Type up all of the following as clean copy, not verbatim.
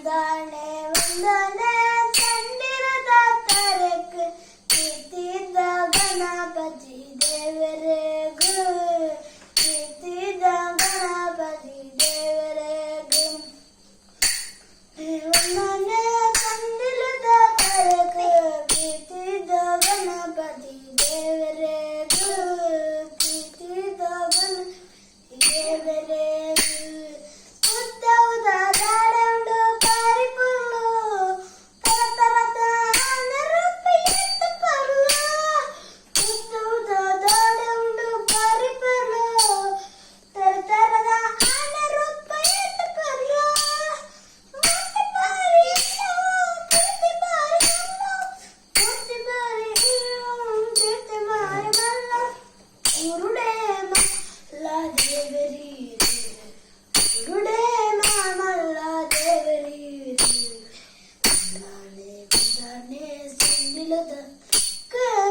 ವಂದನೆ ವಂದನೆ ಕಂಡಿರದ ತರಕ್ಕೆ ಪ್ರೀತಿದ ಗಣಪತಿ ದೇವರೆಗೂ ಪ್ರೀತಿದ ಗಣಪತಿ ದೇವರೆಗೂ ವಂದನೆ ಕಂಡಿರದ ತರಕ್ಕೆ ಪ್ರೀತಿದ ಗಣಪತಿ ದೇವರೆಗೂ ಪ್ರೀತಿದ ಗಣಪತಿ ದೇವರೆಗೂ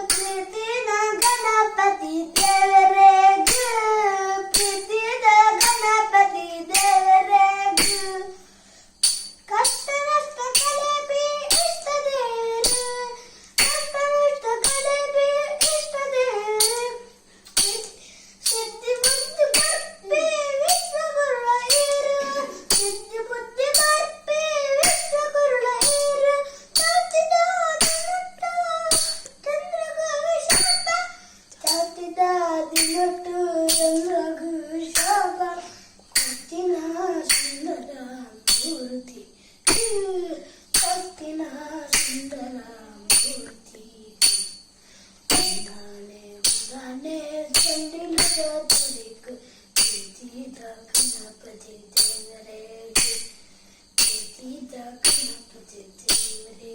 ಪ್ರೀತಿದ ಗಣಪತಿ ದೇವರೆಗೂ ಪ್ರೀತಿದ ಗಣಪತಿ ದೇವರೆಗೂ ಕಷ್ಟ ನಷ್ಟ ಕಳೆಬಿ ಇಷ್ಟ ದೇವರು ಕಷ್ಟ ನಷ್ಟ ಕಳೆಬಿ ಇಷ್ಟ ದೇವರು ಸಿದ್ಧಿ ಬುದ್ಧಿ ಬರ್ಪಿ ವಿಶ್ವಗುರುಳ ಇರು ಸಿದ್ಧಿ ಬುದ್ಧಿ ಬರ್ಪಿ ವಿಶ್ವಗುರುಳ ಇರು ದಿನಟ್ಟು ಚಂದ್ರಗು ಶಾಪ ಕೊತ್ತಿನ ಸುಂದರ ಮೂರ್ತಿ ಕೊತ್ತಿನ ಸುಂದರ ಮೂರ್ತಿ ವಂದನೆ ವಂದನೆ ಚಂಡಿಲದ ತರಿಕು ಪ್ರೀತಿದ ಗಣಪತಿ ದೇವರೆಗೂ ಪ್ರೀತಿದ ಗಣಪತಿ ದೇವರೇ